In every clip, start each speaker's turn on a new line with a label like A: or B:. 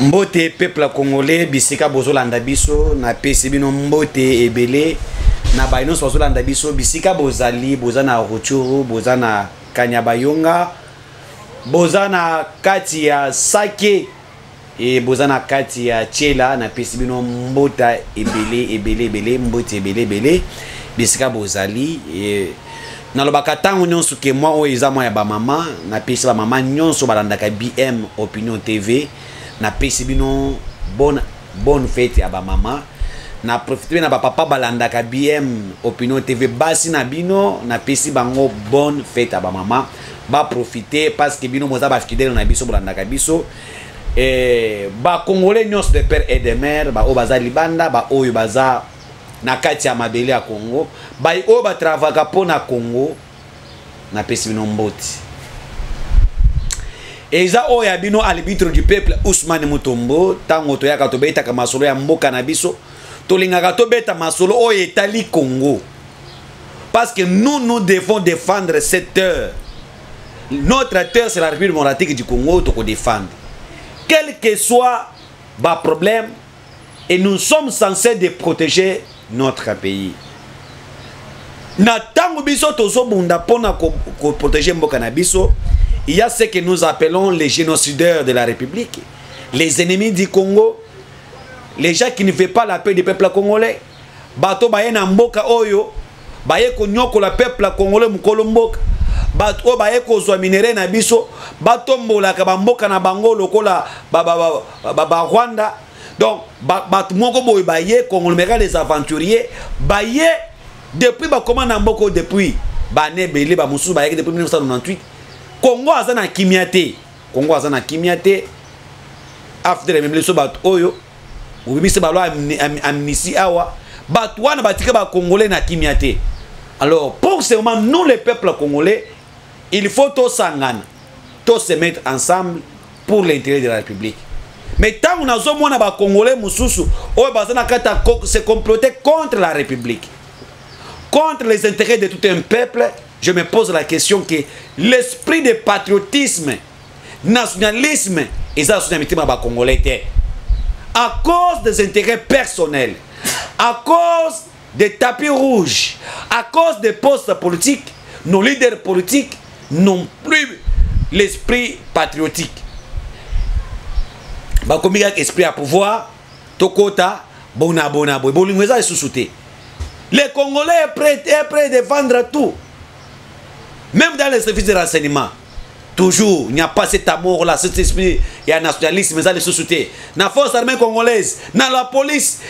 A: Mbote peuple congolais bisika bozolanda biso na pesi bino mbote ebele na baino bozolanda biso bisika bozali bozana Rutshuru bozana Kanyabayonga bozana kati ya Sake et bozana kati ya Tshela na pesi bino mbota ebele mbote ebele bisika bozali et na lobaka tango nyonso ke moi o eza moi ya ba mama na pesi ba mama nyonso balandaka BM Opinion TV na pesi bino bonne fête ya ba mama na profiter na ba papa balandaka BM Opinion TV basi na bino na pesi bango bonne fête ya ba mama ba profiter parce que bino moza ba fidèle na biso balandaka biso ba congolais nyonso de père et de mère ba o baza libanda ba oyo baza na kati ya mabele ya Congo ba o ba travaka po na Congo na pesi bino mboti. Eza oya bino arbitre du peuple Ousmane Mutombo tango to yaka to beta ka masolo ya mboka na biso to lingaka to beta masolo oyo etali Congo parce que nous devons défendre cette terre. Notre terre c'est la République démocratique du Congo to ko défendre quel que soit ba problème et nous sommes censés de protéger notre pays. Na tango biso tozo bunda pona ko protéger mboka na biso. Il y a ce que nous appelons les génocideurs de la République, les ennemis du Congo, les gens qui ne veulent pas la paix du peuple congolais. Bato baye na mboka oyo, baye ko nyoko la peuple congolais mukolo mboka. Bato baye ko zwa minere na biso, bato mbola ka mboka na bango lokola ba Rwanda. Donc bato moko boy baye congolais les aventuriers, baye depuis ba comment na mboko depuis ba nebele ba musu baye depuis 1998. Congo azana kimiate Congo azana kimiate after même les sobat oyo ubibise balo amnisi awa batwana batika ba congolais na kimiate. Alors pour ce moment nous les peuples congolais il faut tous sangana tous se mettre ensemble pour l'intérêt de la République. Mais tant on a zomona ba congolais mususu oyo bazana kata se comploter contre la République, contre les intérêts de tout un peuple. Je me pose la question que l'esprit de patriotisme, nationalisme, et ça, c'est un congolais. À cause des intérêts personnels, à cause des tapis rouges, à cause des postes politiques, nos leaders politiques n'ont plus l'esprit patriotique. Comme esprit à pouvoir, Tokota, bona, bolingweza et sous-souté. Les Congolais est prêt de vendre tout. Même dans les services de renseignement, toujours, il n'y a pas cet amour-là, cet esprit, il y a un nationalisme, dans les sociétés, dans la force armée congolaise, dans la police,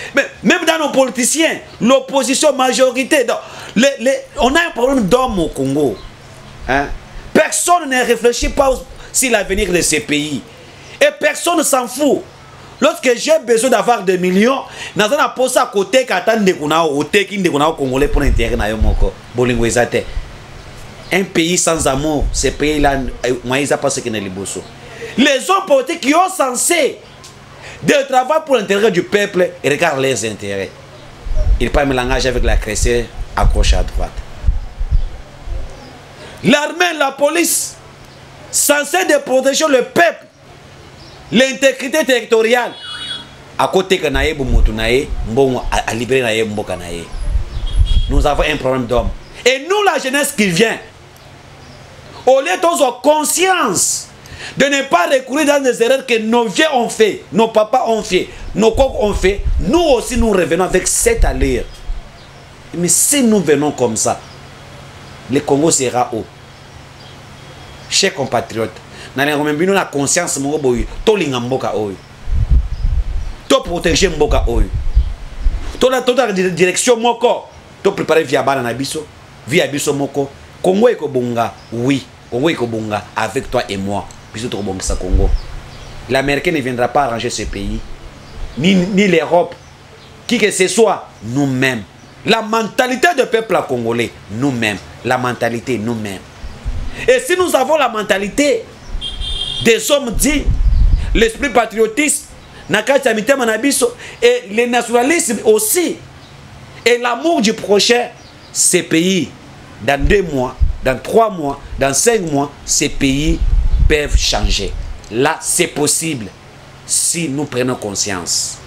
A: même dans nos politiciens, l'opposition majorité. Donc, on a un problème d'hommes au Congo. Hein? Personne ne réfléchit pas sur l'avenir de ces pays. Et personne ne s'en fout. Lorsque j'ai besoin d'avoir des millions, je vais poser à côté Congolais pour l'intérêt de Bolingwezate. Un pays sans amour, ce pays-là, ils n'ont pas ce qu'il y a. Les hommes politiques qui ont censé de travailler pour l'intérêt du peuple, ils regardent leurs intérêts. Ils parlent le langage avec la cressée accrochée à droite. L'armée, la police, censée de protéger le peuple, l'intégrité territoriale, à côté de Naye, à libérer Naye, nous avons un problème d'homme. Et nous, la jeunesse qui vient, au lieu d'avoir conscience de ne pas recourir dans des erreurs que nos vieux ont fait, nos papas ont fait, nos coqs ont fait, nous aussi nous revenons avec cette allure. Mais si nous venons comme ça, le Congo sera haut. Chers compatriotes, nous avons la conscience de protéger Mboka Oyo. Toute la direction Moko, de préparer via Bananabiso, via Biso Moko. Congo et Kobonga, oui. Congo et Kobonga, avec toi et moi. Bisous Tobonga sa Congo. L'Américain ne viendra pas arranger ce pays. Ni l'Europe. Qui que ce soit, nous-mêmes. La mentalité du peuple congolais, nous-mêmes. La mentalité, nous-mêmes. Et si nous avons la mentalité des hommes dits, l'esprit patriotisme, et le nationalisme aussi, et l'amour du prochain, ces pays, dans 2 mois, dans 3 mois, dans 5 mois, ces pays peuvent changer. Là, c'est possible. si nous prenons conscience.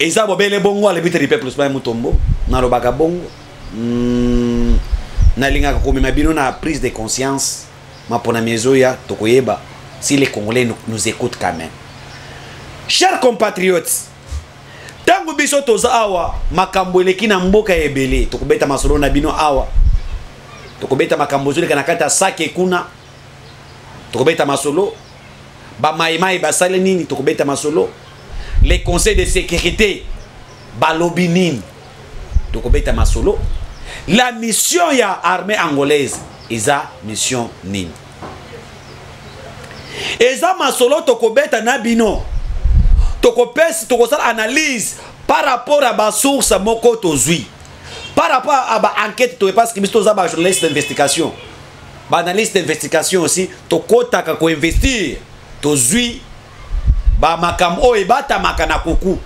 A: Et ça, les bongo, les bites du peuple, c'est pas un tombeau. Dans le bagabongo, na linga comme ma bino na prise de conscience, ma pona mezoya, tokoyeba, si les Congolais nous écoutent quand même. Chers compatriotes, tango biso toza awa, makambo eleki na mboka ebele, tokobeta masolo na bino awa. Tokobeta makambo zoli kanakata sake kuna. Tokobeta masolo. Ba maimai basale nini tokobeta masolo. Les conseils de sécurité balobi nini tokobeta masolo. La mission ya armée angolaise eza mission nini. Eza masolo tokobeta na bino. Tokopesi tokosala analyse par rapport à ba source moko tozui. Par rapport à ba enquête to parce que biso za ba journaliste d'investigation. Ba analyste d'investigation aussi tokota ka ko investir tozui ba makam o ebata makana kuku.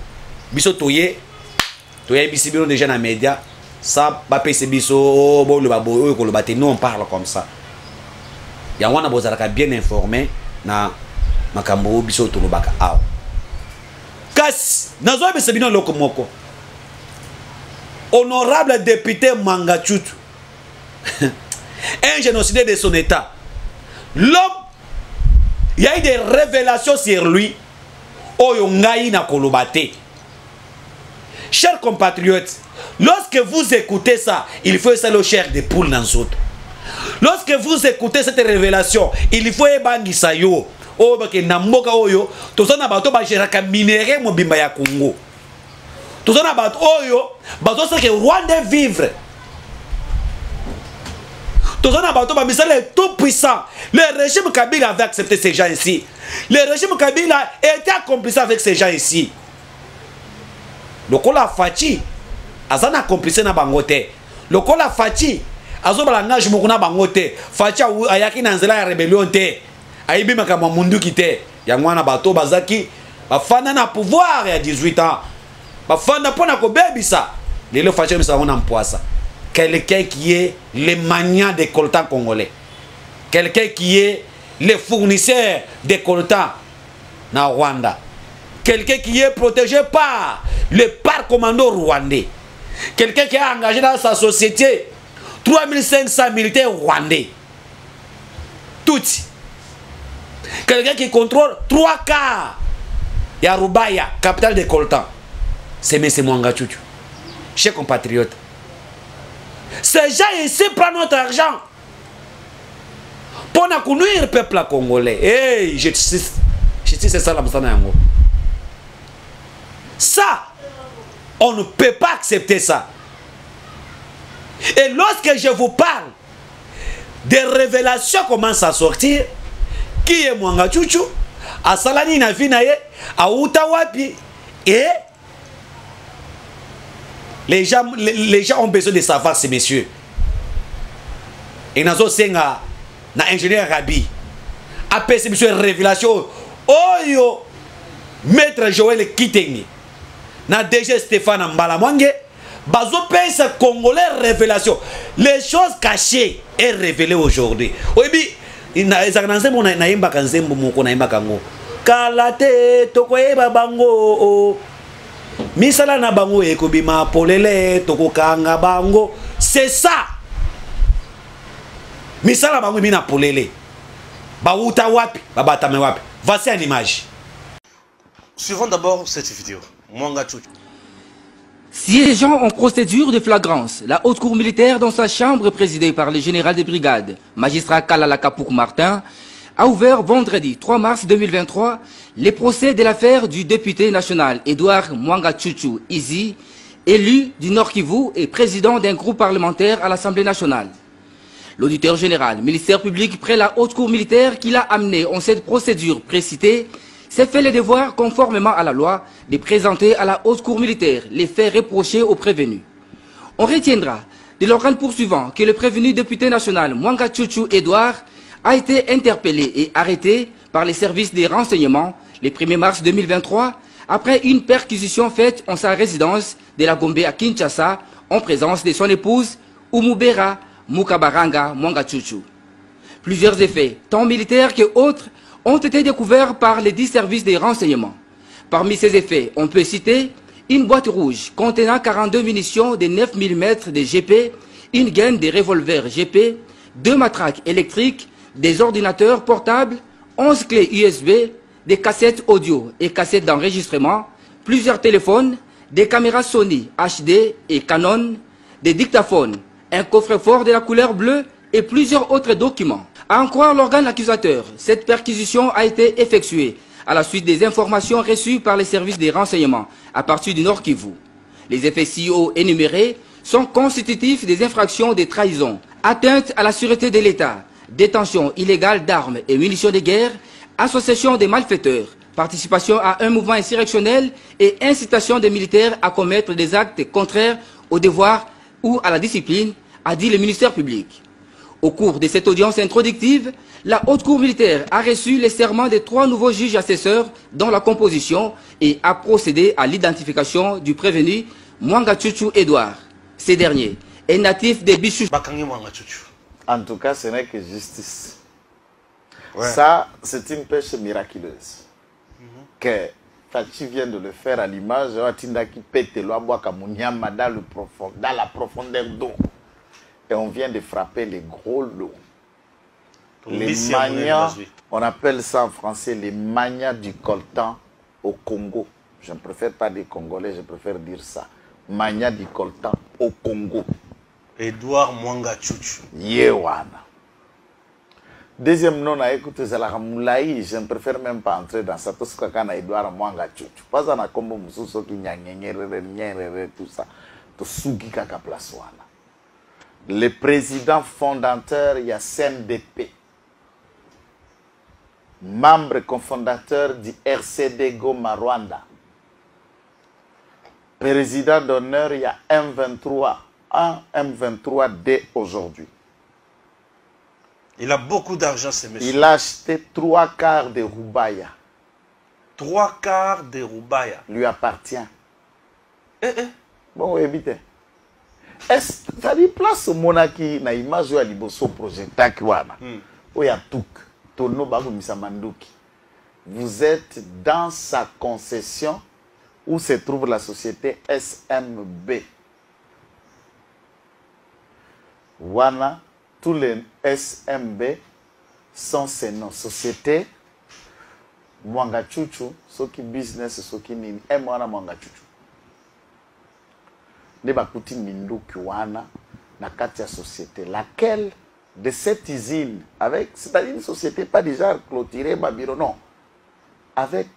A: Biso toye bisi bino déjà na média ça ba pese biso bo le babo ko le baté nous on parle comme ça. Ya wana bozalaka bien informé na makambo biso to lobaka aw. Kas nazo bese bino loko moko. Honorable député Mangachutu, un génocidaire de son état. L'homme, il y a eu des révélations sur lui. Oyongaï na kolobate. Chers compatriotes, lorsque vous écoutez ça, il faut essayer le chair de poule dans l'autre. Lorsque vous écoutez cette révélation, il faut ébangi sa yo. Oh, parce que namboka oyo, tout ça n'a pas tout bâché minéré mon bimba ya Congo. Tout ça n'a pas oyo, bato c'est que Rwanda vivre. Tout ça n'a pas tout tout puissant. Le régime Kabila avait accepté ces gens ici. Le régime Kabila était complice avec ces gens ici. Le Kola Fachi, Azana complice na bangote. Le Kola Fachi, Azobalangage Mokuna bangote. Fachi ayaki nanzela ya rébellion te. Aibi makama mundu kite. Yangwana bato bazaki, bafana na pouvoir ya 18 ans. Bafana pona ko bebisa. Lelo Fachi misa wana mpoasa. Quelqu'un qui est le magnat des coltans congolais. Quelqu'un qui est le fournisseur des coltans na Rwanda. Quelqu'un qui est protégé par le parc commando rwandais. Quelqu'un qui est engagé dans sa société 3500 militaires rwandais. Tout. Quelqu'un qui contrôle 3 quarts. Ya Rubaya, capitale des coltans. C'est M. Mangachutu. Chers compatriotes. Ces gens ici prennent notre argent pour nuire le peuple congolais. Hey, je sais c'est ça la yango. Ça, on ne peut pas accepter ça. Et lorsque je vous parle, des révélations commencent à sortir. Qui est Mangachutu? A Salani na Vinaye, à Utawapi. Et les gens ont besoin de savoir ces messieurs. Et nous avons un ingénieur Rabi. Après ces messieurs révélation, oh maître Joël Kitenge, na DG Stéphane Mbalamwange, bazo pense congolais révélation. Les choses cachées est révélées aujourd'hui. Oui, na ezananzembo na imba kanzembo moko na imba kango. Kalate tokoyeba bango. Misala na bango ekobima polele tokokanga bango. C'est ça. Misala bango mina polele. Bauta wapi, babatame wapi. Voici une image.
B: Suivons d'abord cette vidéo. Mangachutu.
C: Siégeant en procédure de flagrance, la haute cour militaire dans sa chambre présidée par le général de brigade, magistrat Kalala Kapouk Martin, a ouvert vendredi 3 mars 2023 les procès de l'affaire du député national Edouard Mangachutu Izi, élu du Nord Kivu et président d'un groupe parlementaire à l'Assemblée nationale. L'auditeur général, ministère public près la haute cour militaire qui l'a amené en cette procédure précitée, s'est fait le devoir, conformément à la loi, de présenter à la haute cour militaire les faits reprochés aux prévenus. On retiendra de l'organe poursuivant que le prévenu député national Mangachutu Edouard a été interpellé et arrêté par les services des renseignements le 1er mars 2023 après une perquisition faite en sa résidence de la Gombe à Kinshasa en présence de son épouse Umubera Mukabaranga Mangachutu. Plusieurs effets, tant militaires que autres, ont été découverts par les 10 services des renseignements. Parmi ces effets, on peut citer une boîte rouge contenant 42 munitions de 9 mm de GP, une gaine de revolvers GP, 2 matraques électriques, des ordinateurs portables, 11 clés USB, des cassettes audio et cassettes d'enregistrement, plusieurs téléphones, des caméras Sony HD et Canon, des dictaphones, un coffre-fort de la couleur bleue et plusieurs autres documents. À en croire l'organe accusateur, cette perquisition a été effectuée à la suite des informations reçues par les services des renseignements à partir du Nord Kivu. Les effets ci-haut énumérés sont constitutifs des infractions de trahison, atteinte à la sûreté de l'État, détention illégale d'armes et munitions de guerre, association des malfaiteurs, participation à un mouvement insurrectionnel et incitation des militaires à commettre des actes contraires au devoir ou à la discipline, a dit le ministère public. Au cours de cette audience introductive, la Haute Cour militaire a reçu les serments des 3 nouveaux juges assesseurs dans la composition et a procédé à l'identification du prévenu Mwanga Chuchu Edouard. Ce dernier est natif de Bichou.
D: En tout cas, ce n'est que justice.
B: Ouais.
D: Ça, c'est une pêche miraculeuse. Que Fachi vient de le faire à l'image, qui pète dans la profondeur d'eau. Et on vient de frapper les gros lots. Les manias, on appelle ça en français les manias du coltan au Congo. Je ne préfère pas dire congolais, je préfère dire ça. Mania du coltan au Congo.
B: Edouard Mwanga Chuchu.
D: Yewana. Deuxième nom, écoute, Zalamoulaï, je ne préfère même pas entrer dans ça. Tout ce qu'on a Edouard Mwanga Chuchu. Pas dans la combo Moussou qui n'y a tout ça. Tout Sugi Kaka Plaswana. Le président fondateur, il y a CNDP. Membre cofondateur du RCD Goma Rwanda. Président d'honneur, il y a M23. Un M23D aujourd'hui.
B: Il a beaucoup d'argent, ce monsieur.
D: Il a acheté 3 quarts de Rubaya.
B: 3 quarts de Rubaya.
D: Lui appartient. Bon, évitez. Est-ce que ça dit place au monaki na image ou à liboso projecta kiwana? Oya tuk. Tono babu misamanduki. Vous êtes dans sa concession où se trouve la société SMB. Wana, tous les SMB sont ces noms. Société Mwanga Chuchu, Soki Business, Soki Nini, Mwana Mwanga Chuchu. Nebakuti Minduki Wana, na katia société. Laquelle de cette usine, avec, c'est-à-dire une société pas déjà clôturée, Babiro, non, avec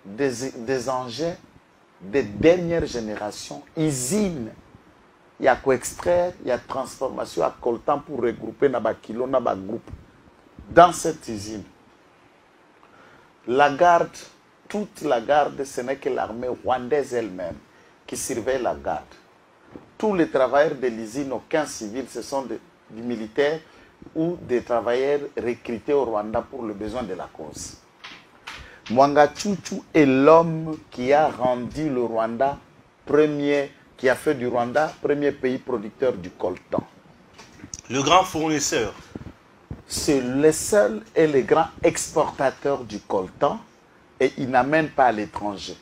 D: des engins de dernière génération, usine. Il y a quoi extraire, il y a transformation à coltan pour regrouper dans kilo, dans groupe. Dans cette usine, la garde, toute la garde, ce n'est que l'armée rwandaise elle-même qui surveille la garde. Tous les travailleurs de l'usine, aucun civil, ce sont des militaires ou des travailleurs recrutés au Rwanda pour le besoin de la cause. Mwanga Chuchu est l'homme qui a rendu le Rwanda premier, qui a fait du Rwanda premier pays producteur du coltan.
B: Le grand fournisseur.
D: C'est le seul et le grand exportateur du coltan et il n'amène pas à l'étranger.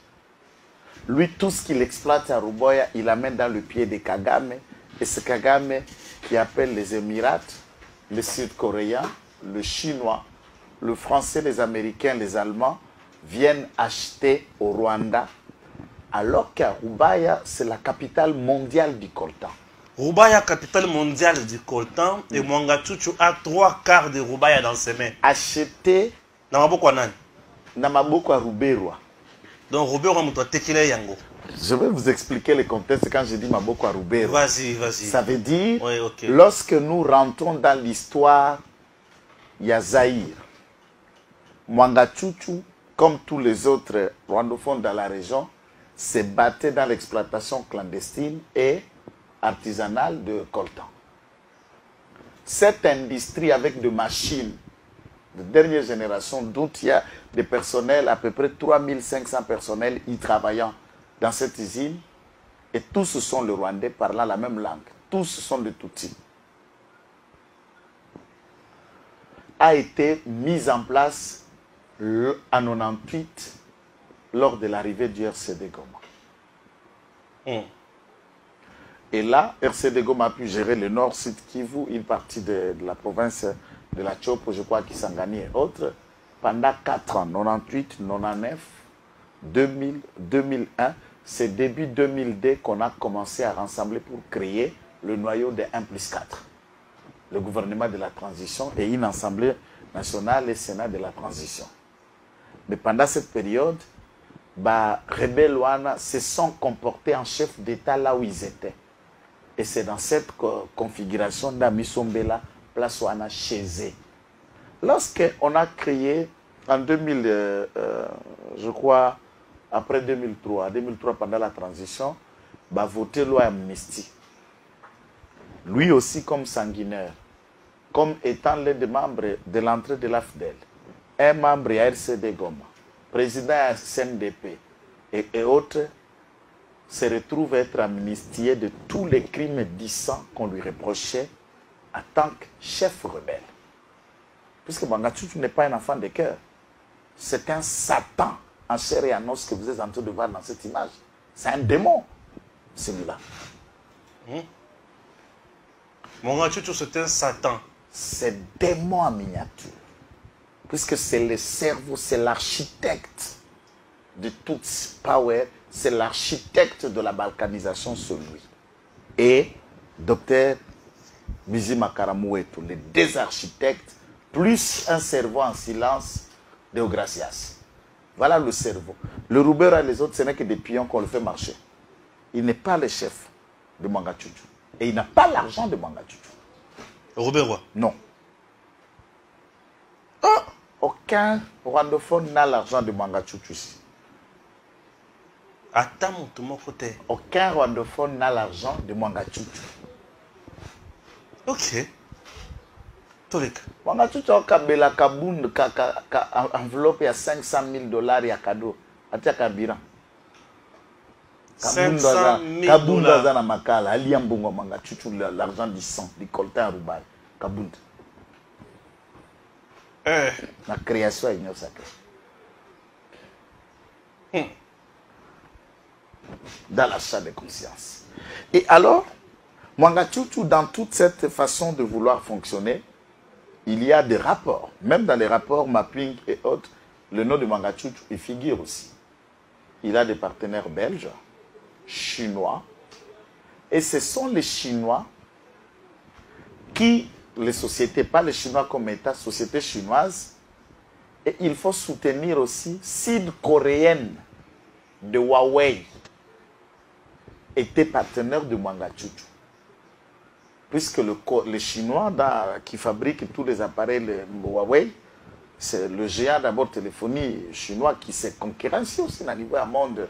D: Lui, tout ce qu'il exploite à Ruboya, il amène dans le pied de Kagame. Et c'est Kagame qui appelle les Émirats, les Sud-Coréens, le Chinois, le Français, les Américains, les Allemands viennent acheter au Rwanda, alors qu'à Rubaya, c'est la capitale mondiale du coltan.
B: Rubaya, capitale mondiale du coltan, et Mwanga Chuchu a 3 quarts de Rubaya dans ses mains.
D: Acheté dans Maboko à Ruberwa.
B: Donc Ruberwa, Yango.
D: Je vais vous expliquer le contexte quand je dis Maboko à Ruberwa.
B: Vas-y, vas-y.
D: Ça veut dire,
B: oui, okay.
D: Lorsque nous rentrons dans l'histoire, il y a Zaïre. Mwanga Chuchu, comme tous les autres rwandophones dans la région, se battait dans l'exploitation clandestine et artisanale de coltan. Cette industrie avec des machines de dernière génération, dont il y a des personnels, à peu près 3500 personnels y travaillant dans cette usine, et tous sont les Rwandais parlant la même langue. Tous sont des Tutsis. A été mise en place en 98 lors de l'arrivée du RCD Goma. Et là, RCD Goma a pu gérer le Nord-Sud Kivu, une partie de la province de la Chopo, je crois, Kisangani et autres, pendant 4 ans, 98, 99, 2000, 2001. C'est début 2002 qu'on a commencé à rassembler pour créer le noyau de 1+4. Le gouvernement de la transition et une assemblée nationale et Sénat de la transition. Mais pendant cette période, rebelles se sont comportés en chef d'État là où ils étaient. Et c'est dans cette configuration d'Amisombela, place Wana chez eux. Lorsqu'on a créé en 2000, je crois, après 2003 pendant la transition, voté loi amnistie. Lui aussi comme sanguinaire, comme étant l'un des membres de l'entrée de l'AFDEL, un membre à RCD Goma, président à CNDP et autres, se retrouve à être amnistié de tous les crimes dissants qu'on lui reprochait en tant que chef rebelle. Puisque Mwangatchouchou n'est pas un enfant de cœur. C'est un Satan en chair et en os que vous êtes en train de voir dans cette image. C'est un démon, celui-là.
B: Mwangatchouchou, c'est un Satan.
D: C'est démon en miniature. Puisque c'est le cerveau, c'est l'architecte de toute power, c'est l'architecte de la balkanisation, celui. Et Dr Bizi Makaramouetou, les deux architectes, plus un cerveau en silence, Deogracias. Voilà le cerveau. Le Roubera et les autres, ce n'est que des pions qu'on le fait marcher. Il n'est pas le chef de Mwangatchouchou. Et il n'a pas l'argent de Mwangatchouchou.
B: Roubera? Non.
D: Aucun rwandophone n'a l'argent de Mwangatchouchou ici.
B: Attends, mon côté.
D: Aucun rwandophone n'a l'argent de Mwangatchouchou.
B: Ok. Tolik.
D: Mwangatchouchou a kabela kabund enveloppe à $500,000 et à cadeau. Atia kabira.
B: 500 000
D: Kabunda zana makala. Aliambungo Mwangatchouchou l'argent du sang, du coltan à Roubaï. Kabund. La création est une sacrée. Dans l'achat de conscience. Et alors, Mwangatchouchou, dans toute cette façon de vouloir fonctionner, il y a des rapports. Même dans les rapports mapping et autres, le nom de Mwangatchouchou y figure aussi. Il a des partenaires belges, chinois, et ce sont les Chinois qui, les sociétés, pas les Chinois comme État, sociétés chinoises, et il faut soutenir aussi sud-coréenne de Huawei était partenaire de Mwangatchouchou. Puisque les Chinois qui fabriquent tous les appareils Huawei, c'est le géant d'abord téléphonie chinois qui s'est concurrencé aussi dans le niveau monde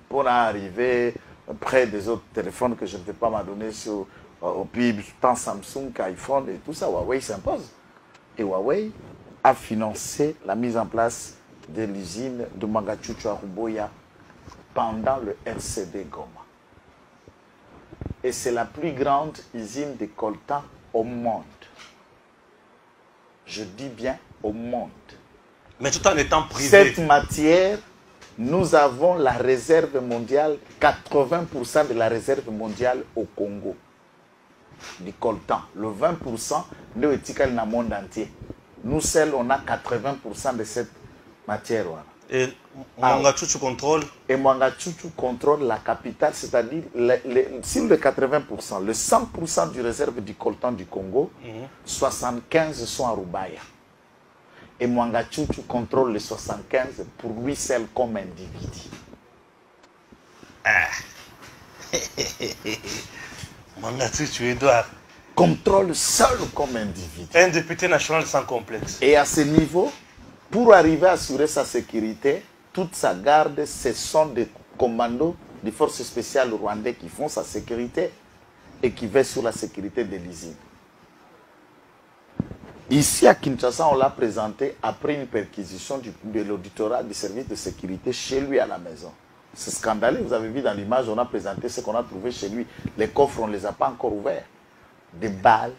D: pour arriver près des autres téléphones que je ne vais pas m'adonner sur au PIB, tant Samsung qu'iPhone et tout ça. Huawei s'impose. Et Huawei a financé la mise en place de l'usine de Mwangatchouchou à Ruboya pendant le RCD Goma. Et c'est la plus grande usine de coltan au monde. Je dis bien au monde.
B: Mais tout en étant privé.
D: Cette matière, nous avons la réserve mondiale, 80% de la réserve mondiale au Congo. Du coltan. Le 20% de l'étiquette dans le monde entier. Nous seuls, on a 80% de cette matière.
B: Et Mwangatchouchou contrôle? Et
D: Mwangatchouchou contrôle la capitale, c'est-à-dire, sur le 80%, le 100% du réserve du coltan du Congo, 75 sont à Roubaïa. Et Mwangatchouchou contrôle les 75 pour lui seul comme individu.
B: Mwangatchouchou, Edouard.
D: Contrôle seul comme individu.
B: Un député national sans complexe.
D: Et à ce niveau, pour arriver à assurer sa sécurité, toute sa garde, ce sont des commandos des forces spéciales rwandais qui font sa sécurité et qui veillent sur la sécurité de l'usine. Ici à Kinshasa, on l'a présenté après une perquisition de l'auditorat du service de sécurité chez lui à la maison. C'est scandaleux, vous avez vu dans l'image, on a présenté ce qu'on a trouvé chez lui. Les coffres, on ne les a pas encore ouverts. Des balles,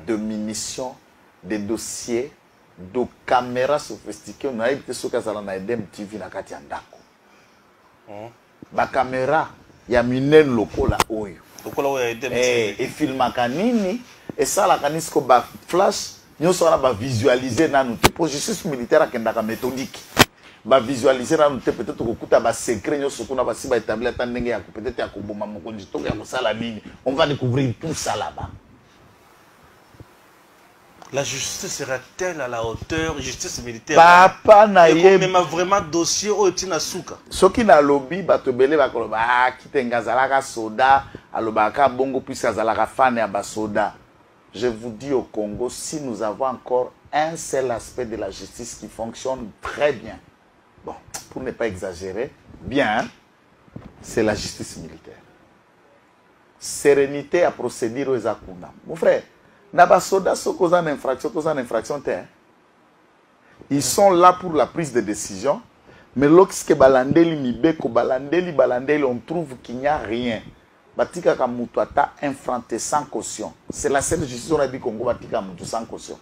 D: de munitions, des dossiers, de caméra sophistiquée on a été sur kazala na edem TV na kati ya ndako ba caméra ya minene lokola oyo et filmaka nini et ça la kanisco ba flash nyonso wana ba visualiser nanu te pour justice militaire akendaka méthodique ba visualiser nanu te peut-être kokuta ba secret nyonso kuna ba si ba établir ta ndenge ya peut-être ya koboma mokonzi to ya kosala nini on va découvrir tout ça là-bas.
B: La justice sera-t-elle à la hauteur justice militaire?
D: Papa na ye
B: même vraiment dossier au tina souka.
D: Soki na lobby bato belé ba koloba kitenga zalaka soda alobaka bongo puisque zalaka fan ya ba soda. Je vous dis au Congo, si nous avons encore un seul aspect de la justice qui fonctionne très bien, bon, pour ne pas exagérer, bien, c'est la justice militaire. Sérénité à procéder aux akuna. Mon frère, Naba soda so cause infraction terre. Ils sont là pour la prise de décision, mais lorsque balandeli mibeko balandeli on trouve qu'il n'y a rien. Batika kamutata infranté sans caution. C'est la seule justice on a dit Congo batika mutu sans caution.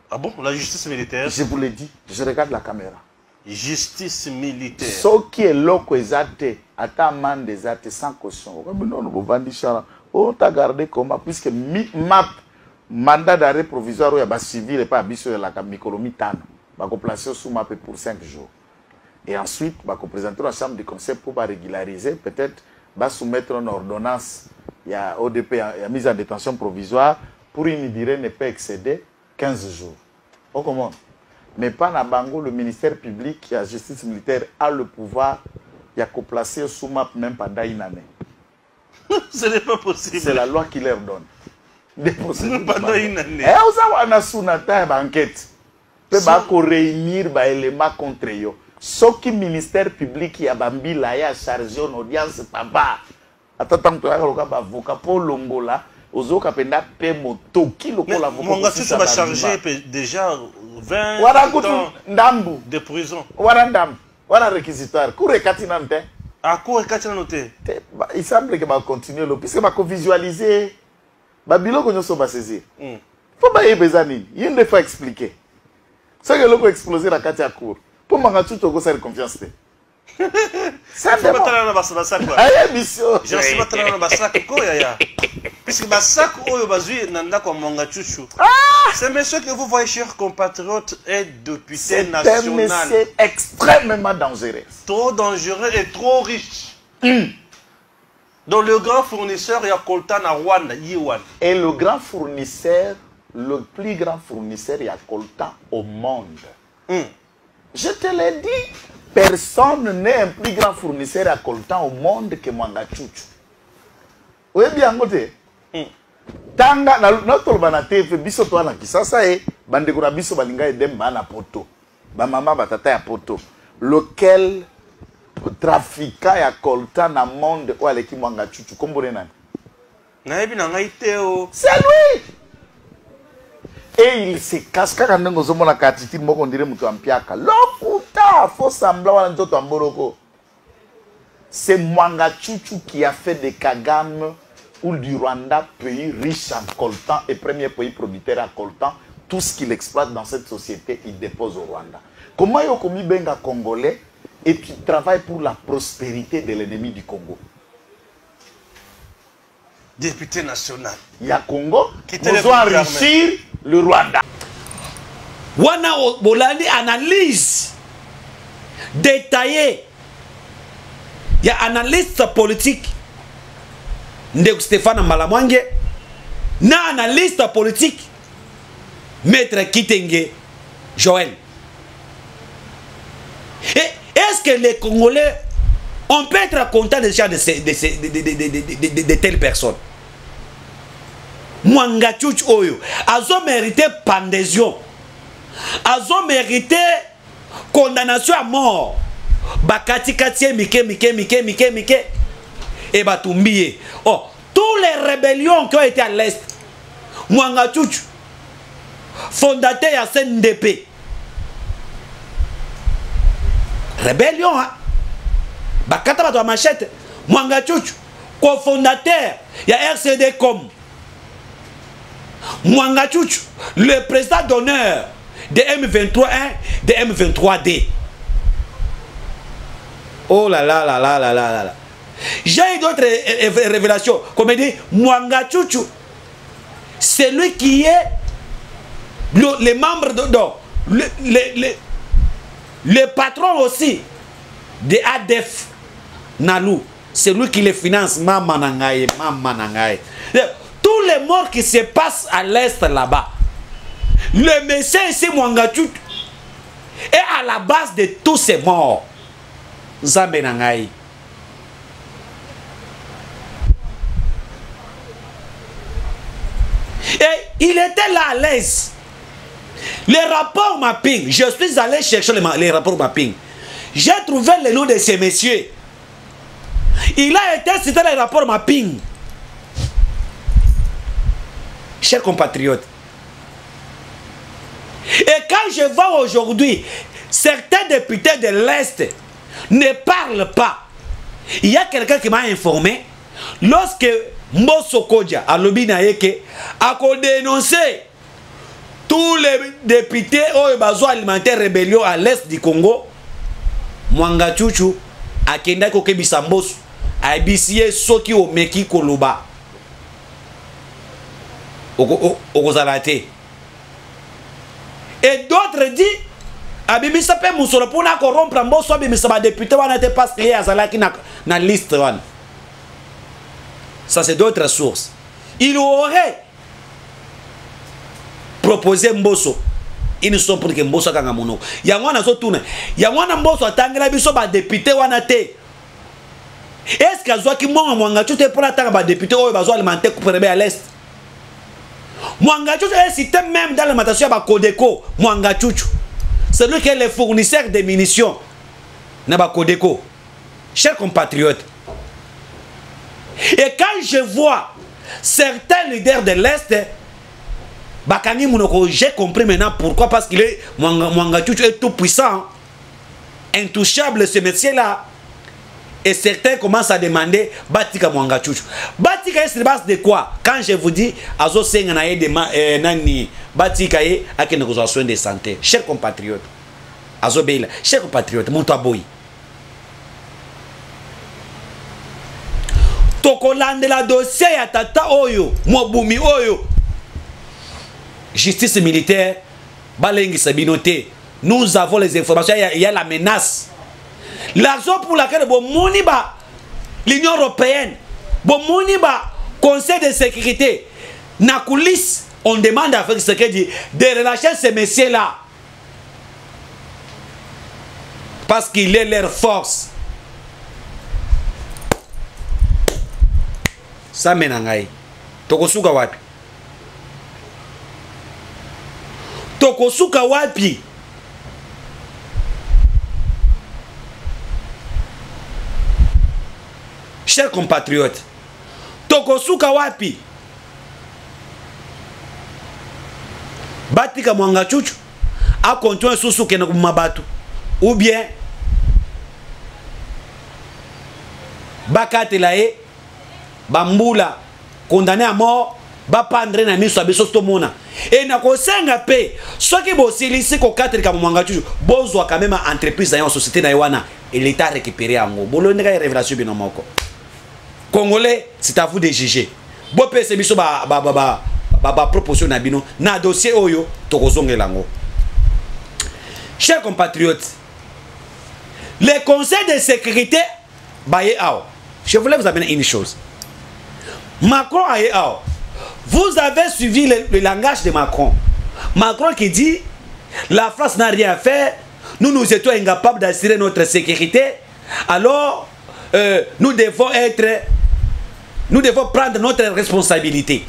B: Ah bon, la justice militaire?
D: Je vous l'ai dit, je regarde la caméra.
B: Justice militaire.
D: Ce qui est loco ezate, ata amende ezate sans caution. Non, nous vendons on t'a gardé comment puisque mandat d'arrêt provisoire ya ba civil et pas biso de la Mikolomi tano. Ba ko placer sous map pour 5 jours. Et ensuite, ba ko présenter la chambre de conseil pour régulariser, peut-être ba soumettre une ordonnance ya ODP ya mise en détention provisoire pour une durée ne pas excéder 15 jours. Au comment? Mais pas na bango le ministère public la justice militaire a le pouvoir ya ko placer sous map même pendant une année.
B: Ce n'est pas possible.
D: C'est la loi qui leur donne. Des procédures.
B: Pendant une année.
D: Et on a sunata enquête. Peut ba ko réunir ba élément contre yo. Ce qui ministère public ya bambi la ya chargé en audience papa. Attends to ya loka ba avocat pour longola ozoka penda pe motoki lokola avocat.
B: Mon gars tu va charger déjà 20 ans
D: ndambu
B: de prison.
D: Wala ndambu. Wala réquisitoire. Cour ekati nante.
B: À quoi est-ce noté?
D: Il semble que va continuer le puisque va visualiser babilo ko nyoso ba saisir. Faut ba yebezani, yende faut expliquer. Ça que loko exploser la carte à cour. Pour manga tout ko faire confiance. Ça
B: va pas na basaka quoi.
D: Aye mission.
B: Je suis pas na basaka ko ya. Puisque basaka oyo bazui nanda ko monga chuchu. C'est monsieur que vous voyez chers compatriotes est député national.
D: C'est extrêmement dangereux.
B: Trop dangereux et trop riche. Donc le grand fournisseur, il y a Coltan à Rwanda, Yiwan.
D: Et le grand fournisseur, le plus grand fournisseur, il y a Coltan au monde. Je te l'ai dit, personne n'est un plus grand fournisseur à Coltan au monde que Mwanga Chuchu. Oui, bien, côté. Tanga, notre banate fait biso to na kisasa e, bandeko na biso balinga edem bana poto. Ba mama batata ya poto. Lequel trafiquant ya coltan na monde ou aleki Mwanga Chuchu kombone nani?
B: Na ebi na ngai teo.
D: C'est lui. Et il se cache kaka ndongo zomo na katiti moko ndire mutu ampiaka. Lokuta faut sembler wana nzoto amboroko. C'est Mwanga Chuchu qui a fait de Kagame ou du Rwanda, pays riche en coltan et premier pays producteur à coltan, tout ce qu'il exploite dans cette société, il dépose au Rwanda. Comment il y a commis benga congolais et tu travailles pour la prospérité de l'ennemi du Congo?
B: Député national.
D: Il y a Congo qui doit enrichir le Rwanda.
A: Wana Bolandi analyse détaillée. Il y a analyste politique. Ndeko Stéphane Malamwange na analyste politique Maître Kitenge Joël. Et est-ce que les Congolais on peut être content déjà de telles personnes? Mwanga Chuchu Oyo azo mérité pendaison, azo mérité condamnation à mort. Bakati katie mike et Batumbiye. Oh, tous les rébellions qui ont été à l'Est, Mwanga Chuchu, fondateur à CNDP. Rébellion, hein? Bakata Bato Machette, Mwanga Chuchu, cofondateur, il y a RCD comme. Mwanga Chuchu, le président d'honneur, de M23-1, de M23-D. Oh là là là là là là là. J'ai eu d'autres révélations. Comme il dit, Mwanga Chuchu, c'est lui qui est les membres de... le patron aussi de ADF Nalou. C'est lui qui les finance. Maman Nangaye, Maman Nangaye. Tous les morts qui se passent à l'est là-bas. Le monsieur ici, Mwanga Chuchu, est à la base de tous ces morts. Zambe Nangaye. Et il était là à l'aise. Les rapports mapping, je suis allé chercher les rapports mapping. J'ai trouvé le nom de ces messieurs. Il a été cité dans les rapports mapping. Chers compatriotes. Et quand je vois aujourd'hui, certains députés de l'Est ne parlent pas. Il y a quelqu'un qui m'a informé, lorsque Mbosso Kodja a lobby naeke a dénoncé tous les députés au besoin alimentaire rébellion à l'est du Congo, Mwanga Chuchu a kenda ko kebisa Mbosso a bisie soki o meki koloba okozalate. Et d'autres disent abimisa pe musoro pona corrompre Mbosso abimisa ba député wana te parce que azalaki na liste wana. Ça, c'est d'autres sources. Il aurait proposé Mbosso. Ils ne sont pour que Mbosso kanga mono. Yangwana zo tourne. Yangwana Mbosso atangela biso ba député wana te. Est-ce que Zwaki Mwanga Chuchu pour attendre ba député ou bazo alimenter pour à l'est? Mwanga Chuchu est cité même dans l'alimentation ba Codeco. Mwanga Chuchu. C'est lui qui est le fournisseur de munitions. Na ba Codeco. Chers compatriotes. Et quand je vois certains leaders de l'Est, Bakani Mounoko, j'ai compris maintenant pourquoi. Parce qu'il est Mwanga Chuchu est tout puissant, intouchable ce métier-là. Et certains commencent à demander Batika Mwanga Chuchu. Batika est sur base de quoi? Quand je vous dis Azo Senganaye de Nani Batika est à une soins de santé. Chers compatriotes, Azo Beila, chers compatriotes, Moutaboui. Tokolande la dossier ya tata oyo Mobumi oyo justice militaire balengi sabinoté. Nous avons les informations, il y a la menace. La raison pour laquelle Moniba l'Union européenne Moniba Conseil de sécurité na coulisse on demande à Félix Tshisekedi de relâcher ces messieurs là parce qu'il est leur force. Ça menangai. Tokosuka wapi? Tokosuka wapi? Chers compatriotes, Tokosuka wapi? Batika Mwanga Chuchu a continué sous kena kumabatu ou bien Bakate lae Bambula condamné à mort ba pendre na miso abiso tomona et na kosenga pe soki bosilisi ko 4 ka Mwanga Chuchu bozwa quand même entreprise en société na wana et l'état récupéré ango boloneka révélation bino moko Congolais c'est à vous de juger bo pese biso ba proposition na bino na dossier oyo tokozongela ngo. Chers compatriotes, les conseils de sécurité baye ao. Je voulais vous amener une chose. Macron a eu. Vous avez suivi le langage de Macron. Macron qui dit la France n'a rien fait, nous étions incapables d'assurer notre sécurité, alors nous devons prendre notre responsabilité.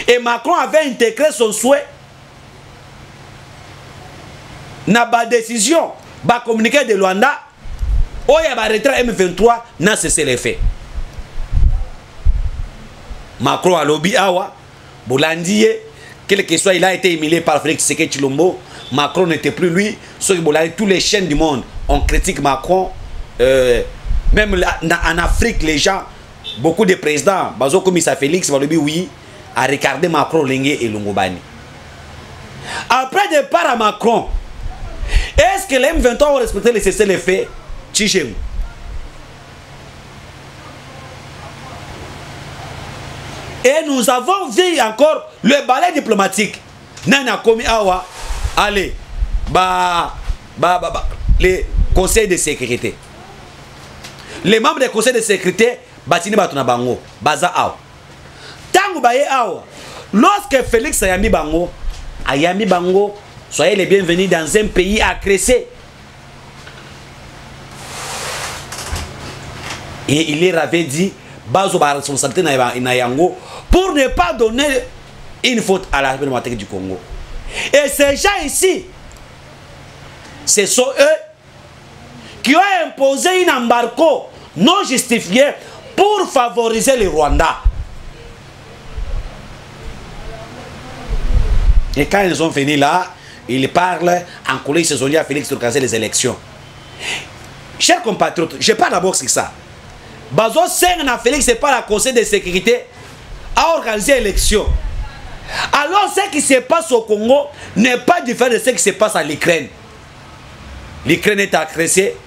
A: Et Macron avait intégré son souhait dans la décision, dans le communiqué de Luanda, où il y a un retrait M23, n'a cessé les faits. Macron a lobby awa, Bolandier, quel que soit, il a été humilié par Félix Tshisekedi Tshilombo. Macron n'était plus lui. Tous les chaînes du monde, on critique Macron. Même en Afrique, les gens, beaucoup de présidents, Bazo comme Issa Félix, va le dire oui, à regarder Macron, Lengue et Longobani. Après départ à Macron, est-ce que les M23 ont respecté les cessez-le-feu Tchichem? Et nous avons vu encore le balai diplomatique. Nana Komi Awa, allez, les conseils de sécurité. Les membres des conseils de sécurité, Batini Batuna Bango, Baza Awa. Tango Baye Awa, lorsque Félix Ayami Bango, soyez les bienvenus dans un pays agressé. Et il leur avait dit, Bazo ba responsabilité na yango pour ne pas donner une faute à la République démocratique du Congo. Et ces gens ici, ce sont eux qui ont imposé un embargo non justifié pour favoriser le Rwanda. Et quand ils ont fini là, ils parlent en colère, ils se sont dit à Félix de casser les élections. Chers compatriotes, je parle d'abord sur ça. Bazo Sengna Félix, c'est pas la Conseil de sécurité à organiser l'élection. Alors ce qui se passe au Congo n'est pas différent de ce qui se passe à l'Ukraine. L'Ukraine est agressée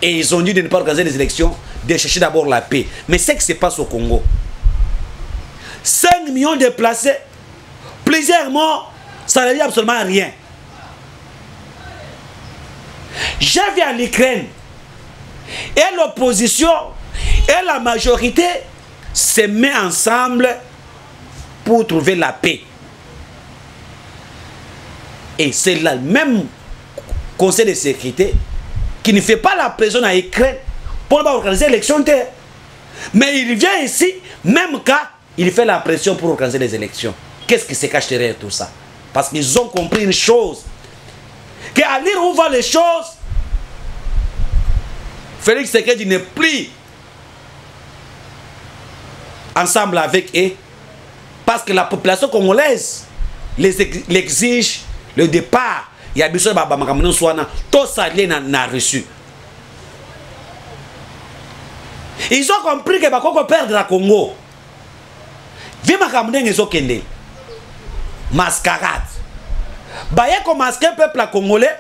A: et ils ont dit de ne pas organiser les élections, de chercher d'abord la paix. Mais ce qui se passe au Congo, 5 millions de déplacés, plusieurs morts, ça ne dit absolument rien. J'ai vu à l'Ukraine et l'opposition et la majorité se mettent ensemble pour trouver la paix. Et c'est le même conseil de sécurité qui ne fait pas la pression à l'Ukraine pour ne pas organiser l'élection. Mais il vient ici, même cas, il fait la pression pour organiser les élections. Qu'est-ce qui se cache derrière tout ça? Parce qu'ils ont compris une chose, qu'à lire où vont les choses, Félix Tshisekedi n'est plus ensemble avec eux, parce que la population congolaise l'exige le départ. Il y a besoin de tout ça n'a reçu. Ils ont compris que Bakoko perdre la Congo. Vima Kamden ils ont kende mascarade. Baye ko masquer peuple congolais.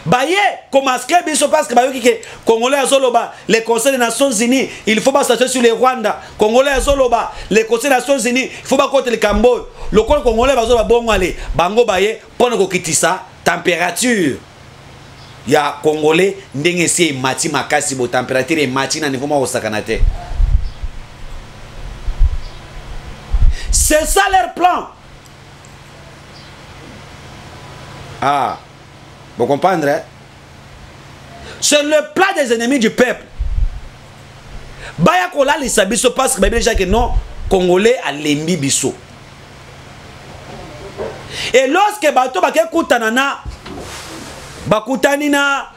A: Baye ko masquer biso parce que bayoki que Congolais azoloba les conseils des Nations Unies, il faut pas s'acheter sur les Rwanda. Congolais azoloba les conseils des Nations Unies, il faut pas côté le Cambodge. Le Congolais bazoloba bongo ale bango baye pona ko kitisa température. Ya Congolais ndenge si mati makasi bo température et mati na niveau ma osakanate. C'est ça leur plan. Ah, vous comprenez? C'est le plan des ennemis du peuple. Bayakola les sabiso parce que déjà que non, Congolais a l'embi biso. Et lorsque bato bakekutanana bakutani na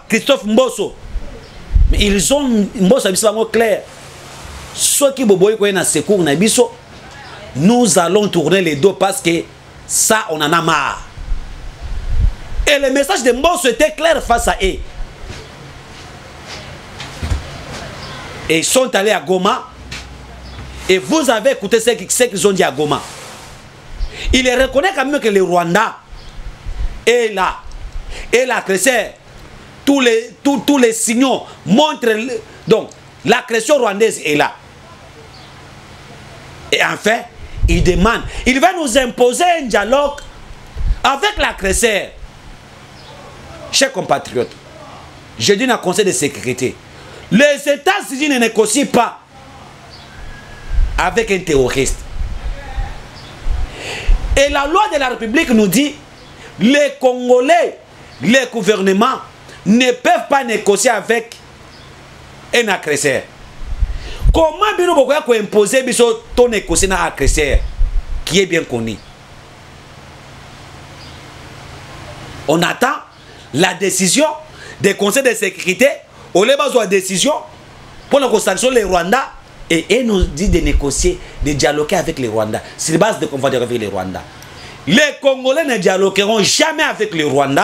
A: Christophe Mboso, mais ils ont Mboso biso clair. Ceux qui boboy ko na secours na biso, nous allons tourner les dos parce que ça on en a marre. Et le message de Mboso était clair face à eux. Et ils sont allés à Goma. Et vous avez écouté ce qu'ils ont dit à Goma. Il reconnaît quand même que le Rwanda est là. Et l'agresseur, tous les signaux montrent. Donc, l'agression rwandaise est là. Et enfin, il demande, il va nous imposer un dialogue avec l'agresseur. Chers compatriotes, je dis dans le Conseil de sécurité, les États-Unis ne négocient pas avec un terroriste. Et la loi de la République nous dit, les Congolais, les gouvernements ne peuvent pas négocier avec un agresseur. Comment bien nous pouvons imposer ton négocier un agresseur qui est bien connu? On attend la décision des conseils de sécurité. On a besoin de décision pour nous sanctionner les Rwandais. Et nous dit de négocier, de dialoguer avec les Rwandais. C'est la base de confondre avec les Rwandais. Les Congolais ne dialogueront jamais avec les Rwandais.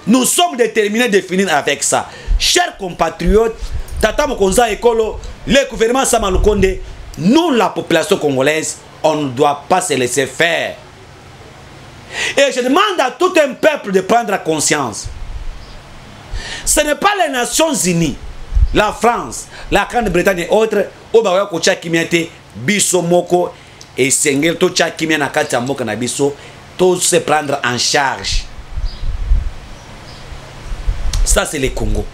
A: Nous sommes déterminés de finir avec ça. Chers compatriotes, Tata Mokonza Ekolo, le gouvernement Samalukonde, nous, la population congolaise, on ne doit pas se laisser faire. Et je demande à tout un peuple de prendre conscience. Ce n'est pas les Nations Unies, la France, la Grande-Bretagne et autres, au Bawa Kocha Kimiate, Biso Moko et Sengel, Tocha Kimiana Katia Moka na Biso, tous se prendre en charge. Ça, c'est le Congo.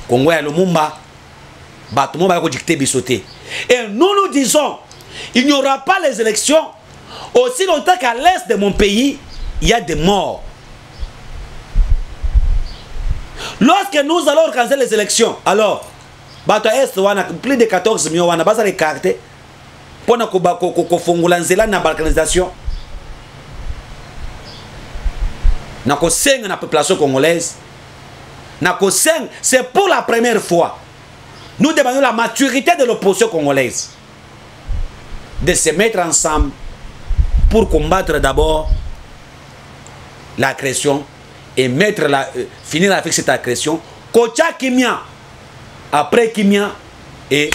A: Congo est le Mumba. Batoumo va dicter Bissoté. Et nous disons, il n'y aura pas les élections aussi longtemps qu'à l'est de mon pays, il y a des morts. Lorsque nous allons organiser les élections, alors, plus de 14 millions, on a besoin de cartes pour faire la balkanisation. Nous avons la population congolaise. C'est pour la première fois. Nous demandons la maturité de l'opposition congolaise de se mettre ensemble pour combattre d'abord l'agression et finir avec cette agression. Kocha Kimia, après Kimia, et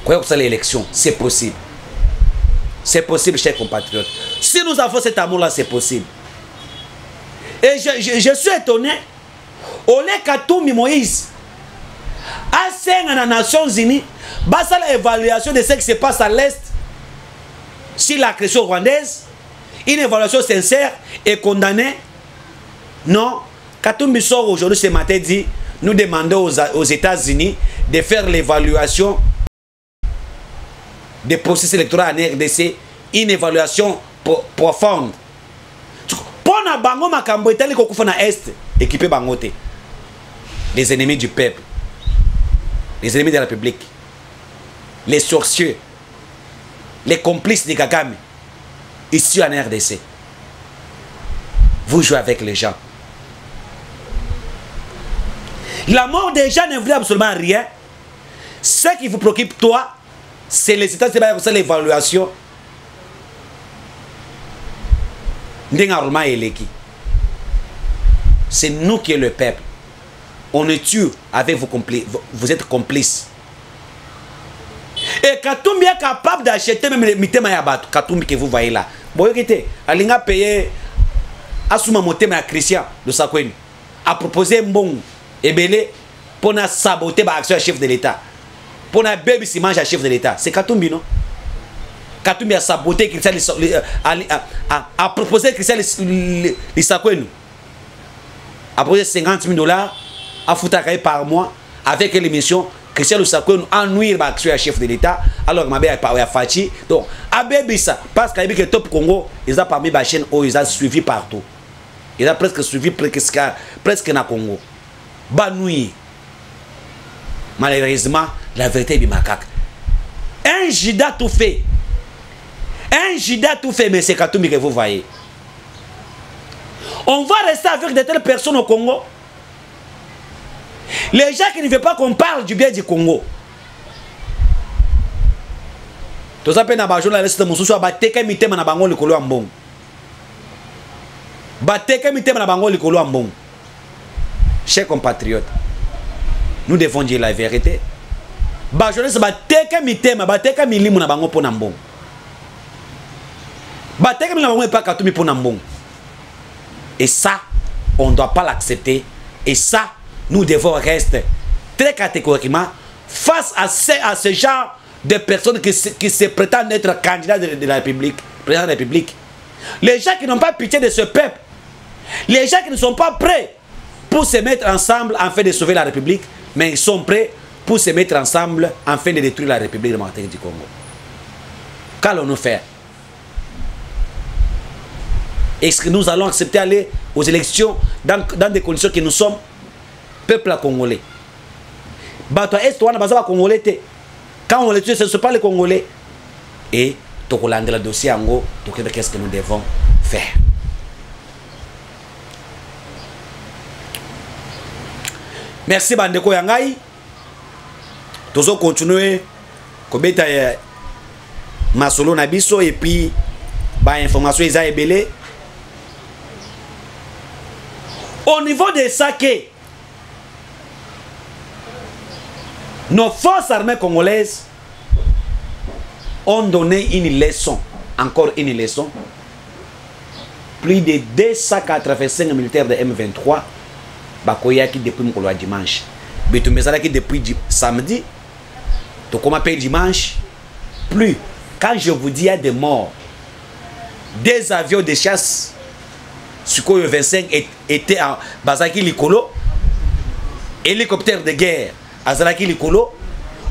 A: quoi que ce soit l'élection, c'est possible. C'est possible, chers compatriotes. Si nous avons cet amour-là, c'est possible. Et je suis étonné. Ole Katoumi Moïse a signé dans les Nations Unies, basa l'évaluation de ce qui se passe à l'Est sur l'agression rwandaise, une évaluation sincère et condamnée. Non, Katoumi sort aujourd'hui ce matin dit, nous demandons aux États-Unis de faire l'évaluation des processus électoraux en RDC, une évaluation profonde. Pour na bango makambo etali kokufa na Est, équipé bangote. Les ennemis du peuple, les ennemis de la République, les sorciers, les complices de Kagame, ici en RDC. Vous jouez avec les gens. La mort des gens ne veut absolument rien. Ce qui vous préoccupe, toi, c'est les États-Unis, c'est l'évaluation. C'est nous qui est le peuple. On est tue avec vos complices. Vous êtes complices. Et Katumbi est capable d'acheter même les mitema yabato. Katumbi que vous voyez là. Bon, écoutez, Alinga paye Asuma Motema Christian de Sakweni a proposé un bon ebele pour saboter l'action du chef de l'État. Pour na baby si mange à chef de l'État. C'est Katumbi, non? Katumbi a saboté Christian a proposé Christian Lissakwenu. A proposé $50 000 à Foutakaye par mois avec l'émission Christian Lissakwenu en nuire l'action du chef de l'État. Alors, ma belle a Fachi. Donc, à Bébissa, parce qu'il y a Top Congo, ils ont parmi les chaînes où ils ont suivi partout. Ils ont presque suivi presque na Congo. Banouille. Malheureusement, la vérité est macaque. Un Jida tout fait. Un Jida tout fait, mais c'est Katumbi que vous voyez. On va rester avec de telles personnes au Congo. Les gens qui ne veulent pas qu'on parle du bien du Congo. Tout ça, c'est un journaliste de Moussou, bateka mitema na bango likolo ambong. Bateka mitema na bango likolo ambong. Chers compatriotes, nous devons dire la vérité. Bajournaliste bateka mitema, bateka milimu na bango pona mbong. Bateka milimu na bango et pas Katumbi pona mbong. Et ça, on ne doit pas l'accepter. Et ça, nous devons rester très catégoriquement face à ce genre de personnes qui se prétendent être candidats de la République, président de la République. Les gens qui n'ont pas pitié de ce peuple, les gens qui ne sont pas prêts pour se mettre ensemble afin de sauver la République, mais ils sont prêts pour se mettre ensemble afin de détruire la République démocratique du Congo. Qu'allons-nous faire? Est-ce que nous allons accepter d'aller aux élections dans des conditions que nous sommes peuple congolais? Bato est on a besoin de Congolais. Quand on les tue, ce ne sont pas les Congolais. Et Tokolande le dossier en gros, qu'est-ce que nous devons faire? Merci Bandeko Yangai. Nous allons continuer à Masolo Nabiso et puis information Isa Ebele. Au niveau des saké, nos forces armées congolaises ont donné une leçon, encore une leçon. Plus de 285 militaires de M23 bakoyaki depuis mokolo dimanche. Betumezalaki depuis samedi. Donc on m'appelle dimanche. Plus, quand je vous dis il y a des morts, des avions de chasse Sukhoi 25 étaient en Bazaki Likolo, hélicoptère de guerre à Zalaki Likolo,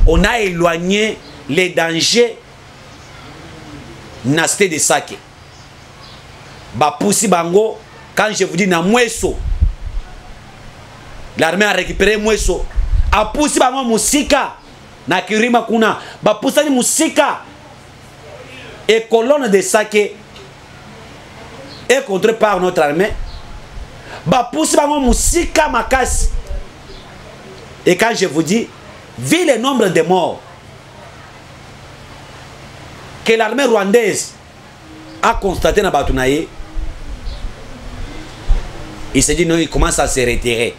A: on a éloigné les dangers nasté de Sake. Ba poussi bango, quand je vous dis na Mweso, l'armée a récupéré Mweso, a poussi bango Musika, na Kirima Kuna, ba poussani Musika, et colonne de Sake est contrôlée par notre armée. Ba poussi bango Musika Makasi. Et quand je vous dis, vu le nombre de morts que l'armée rwandaise a constaté dans Batounaye, il s'est dit non, il commence à se retirer.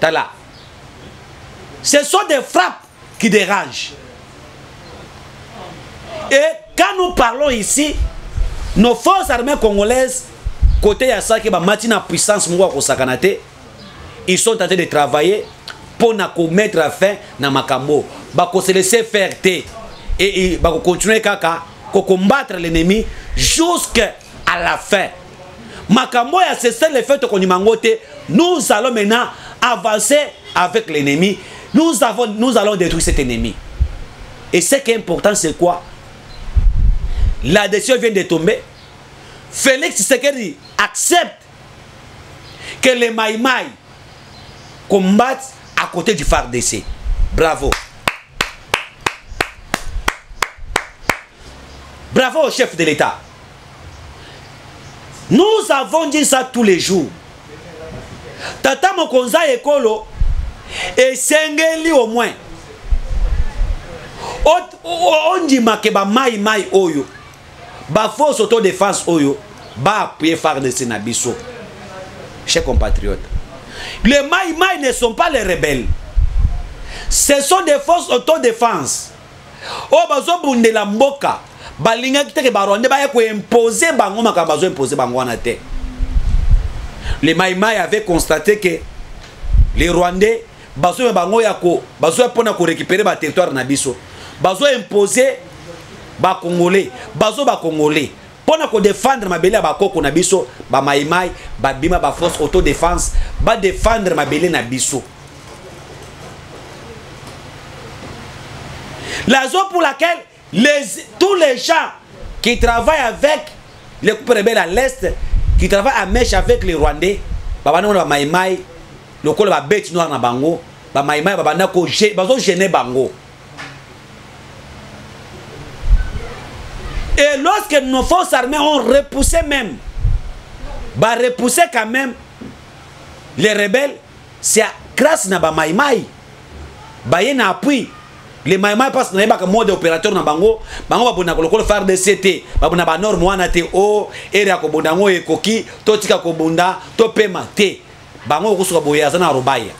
A: Tala. Ce sont des frappes qui dérangent. Et quand nous parlons ici, nos forces armées congolaises, côté Yassaki, matina puissance mouwa kosakanate, ils sont en train de travailler pour mettre fin à Makambo. Ils se laisser faire et ils vont continuer à combattre l'ennemi jusqu'à la fin. Makambo a cessé le fait qu'on y mangote. Nous allons maintenant avancer avec l'ennemi. Nous allons détruire cet ennemi. Et ce qui est important, c'est quoi? La décision vient de tomber. Félix Tshisekedi accepte que les Maïmaï combattent à côté du FARDC. Bravo. Bravo au chef de l'État. Nous avons dit ça tous les jours. Tata Mokonza Ekolo et Sengeli au moins. On dit que ba Maïmaï oyo, ba force autodéfense oyo, ba appuyer FARDC na biso. Chers compatriotes, les Maïmaï ne sont pas les rebelles. Ce sont des forces autodéfense. Oh, bazo bunde la mboka. Balinga kiteke baronde ba ko imposer bango makabazo imposer bango na te. Les Maïmaï avaient constaté que les Rwandais bazo bango yako bazo pona ko récupérer ba territoire na biso. Bazo imposer ba Congolais, bazo ba Congolais. Pona ko défendre mabele ba koko na biso, ba Maïmaï, ba bima ba force autodéfense, ba défendre mabele na biso. La raison pour laquelle tous les gens qui travaillent avec les groupes rebelles à l'Est, qui travaillent à mèche avec les Rwandais, ba Maïmaï, le col ba bête noire na bango, ba Maïmaï ba bana ko gêner bango. Et lorsque nos forces armées ont repoussé même, bah repousser quand même les rebelles, c'est grâce na ba Maïmaï, bah y a appui. Les Maïmaï passent dans le mode opérateur na bango, bango ba bona ko faire des CT, ba bona ba norme wana te o area ko bonda ngo ekoki, to tika ko bonda, to pema te. Bango ko suka boye azana robaya.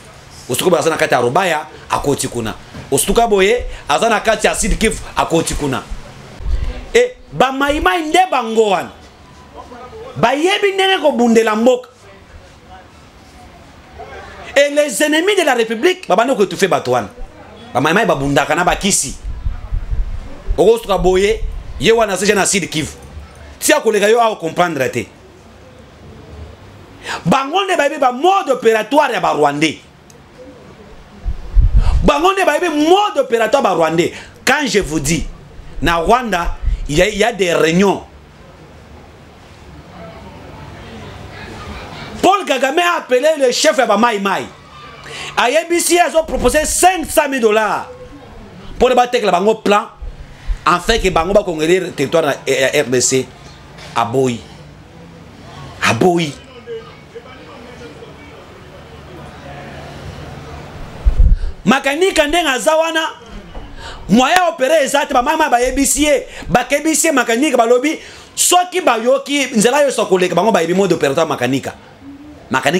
A: Osuka boye azana kati ya robaya akoti kuna. Osuka boye azana kati ya Sud Kivu akoti kuna. Et ba Maïmaï nde bango wana. Ba yebi ndenge ko bundela mboka. Et les ennemis de la République, ba bano ko tout fait batouane. Ba Maïmaï ba bundaka na ba kisi. Ogosuka boye ye wana seja na Sud Kivu. Si akolega yo a comprendre te. Bango nde ba yebi ba mode opératoire ya ba Rwandais. Bango nde ba yebi mode opératoire ba Rwandais. Quand je vous dis na Rwanda, il y a des réunions. Paul Kagame a appelé le chef de Maïmaï. À YBC, ils ont proposé 500 000 $ pour battre le bango plan, en fait que bango va conquérir le territoire RDC à Boyi. À Boyi. Makani Kandenga Zawana. Moyen opéré exact ba mama ba yebisier ba kebisie mécanique ba lobi soki ba yoki nzela yo sokoleka bango ba yebi mode opérateur mécanique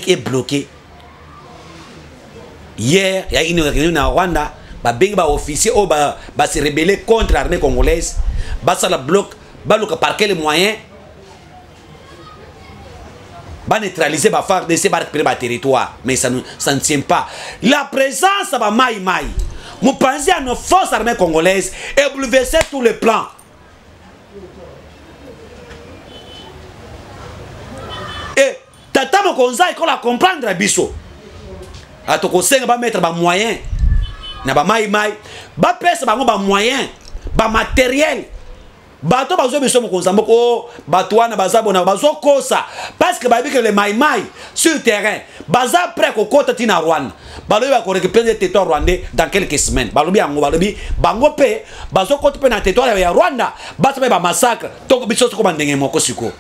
A: est bloqué. Hier il y a une réunion à Rwanda babengi ba officier o ba se rebeller contre l'armée congolaise basala bloc baluka par quel moyen ba neutraliser ba FARDC ba récupérer ba territoire, mais ça ne tient pas. La présence de Mai Mai, vous pensez à nos forces armées congolaises et bouleverser tous les plans. Et Tata Mokonza il faut la comprendre à Bisso. A to ko senga ba mettre ba moyen na ba Mai Mai, ba pesa ba ba moyen, ba matériel. Bato bazo biso Mokonza moko bato wana bazabo na bazo kosa parce que babi que les Mai Mai sur terrain baza prêt ko kota tina Rwanda balobi ba ko récupérer le territoire rwandais dans quelques semaines balobi bango pe bazo kota pe na territoire ya Rwanda bato ba massacre to biso ko bandenge moko siko.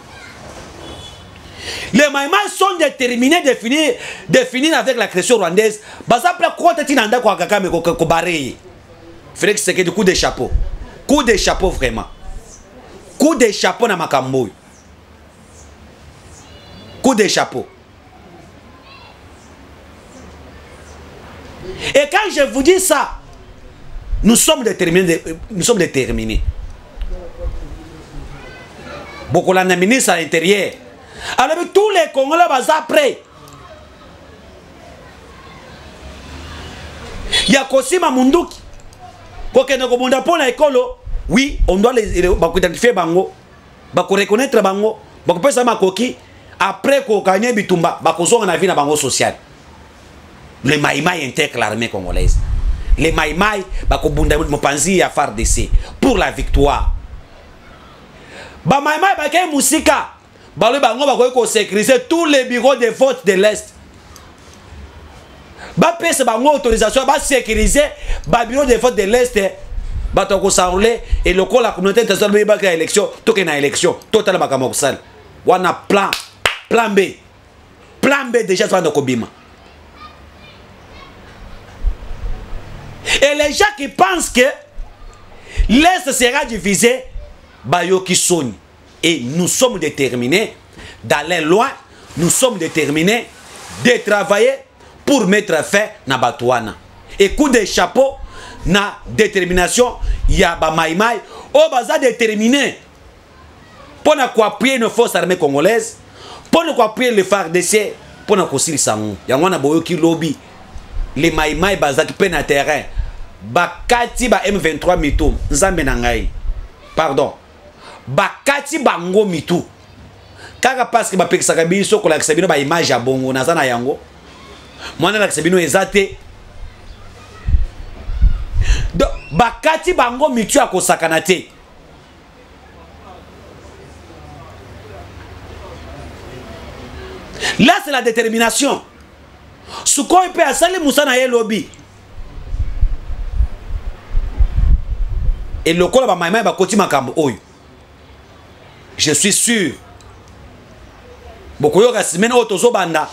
A: Les Mai Mai sont déterminés de finir avec la création rwandaise baza prêt kota tina nda ko Kagame ko barrer. Félix Tshisekedi coup de chapeau vraiment. Coup de chapeau na makambo. Coup de chapeau. Et quand je vous dis ça, nous sommes déterminés. Beaucoup la ministre à l'intérieur. Alors tous les Congolais vont après. Il y a Kosima Munduki. Kokene ko munda pona ekolo. Oui, on doit les identifier bango, bako reconnaître bango, bako pesa makoki après ko gagner bitumba, bako zonga na vie na bango social. Les Mai Mai intègrent l'armée congolaise. Les Mai Mai bako bunda mopanzi ya FARDC pour la victoire. Ba Mai Mai bakay musika, balo bango bako ko sécuriser tous les bureaux de vote de l'Est. Ba pesa bango autorisation ba sécuriser ba bureau de vote de l'Est. Bato ko saoulé et le la communauté internationale ba ka élection to ke na élection total ba kamosal wana plan B déjà ça na kobima. Et les gens qui pensent que l'Est sera divisé bayoki soni, et nous sommes déterminés d'aller loin, nous sommes déterminés de travailler pour mettre fin na batouana. Et coup de chapeau na détermination ya ba Mai Mai o baza déterminé pour appuyer nos forces armées congolaises, pour appuyer les FARDC, pour kosilisa ngo yango na boyoki lobby les Mai Mai baza ki pe na terrain bakati ba M23 mitu nzambe na ngai pardon bakati bango mitu kaka parce que ba pekisaka biso ko la kisabino ba image ya bongo na zana yango mwana la kisabino ezate. Bakati bango mitu akosakana te. Là c'est la détermination. Suko peut asali musana ye lobby. Et le kola ba Mai Mai ba koti makambo oyo. Je suis sûr. Bokoyo ka semaine otozo banda.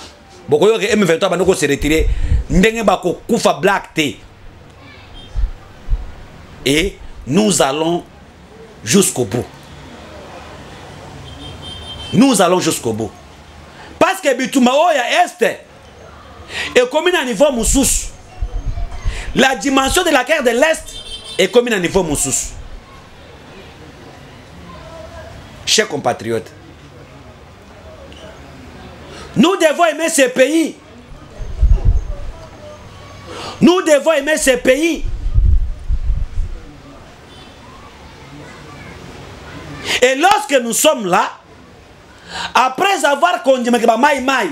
A: Bokoyo ke M23 banda ko se retirer. Ndenge ba ko kufa black te. Et nous allons jusqu'au bout. Nous allons jusqu'au bout. Parce que Bitumba Oya Est est commune à niveau Moussous. La dimension de la guerre de l'Est est commune à niveau Moussous. Chers compatriotes, nous devons aimer ce pays. Nous devons aimer ce pays. Et lorsque nous sommes là, après avoir condamné Mai Mai,